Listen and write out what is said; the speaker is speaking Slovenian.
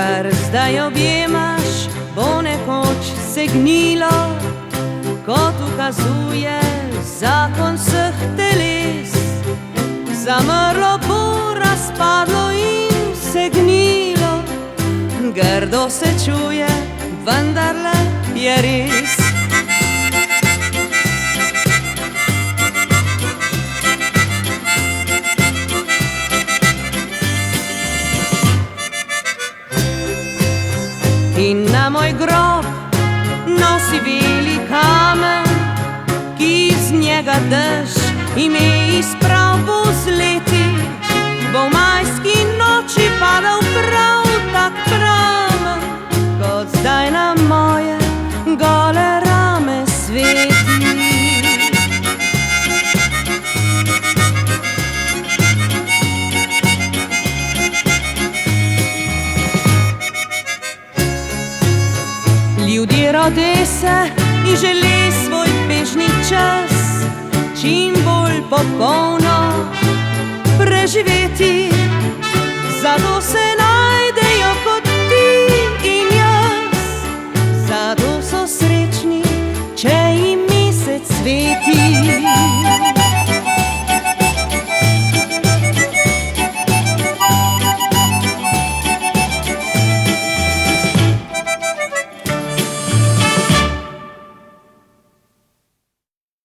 kar zdaj objemaš, bo nekoč segnilo, kot ukazuje zakon vseh teles. Zamrlo bo, razpadlo in segnilo, grdo se čuje, vendarle je res. In na moj grob nosi velik kamen, ki iz njega dež ime izprav bo z leti. Bo v majski noči padal prav tak pramen, kot zdaj na moje gole rame sveti. Ljudje rode se in žele svoj bežni čas čim bolj popolno preživeti, zato se nam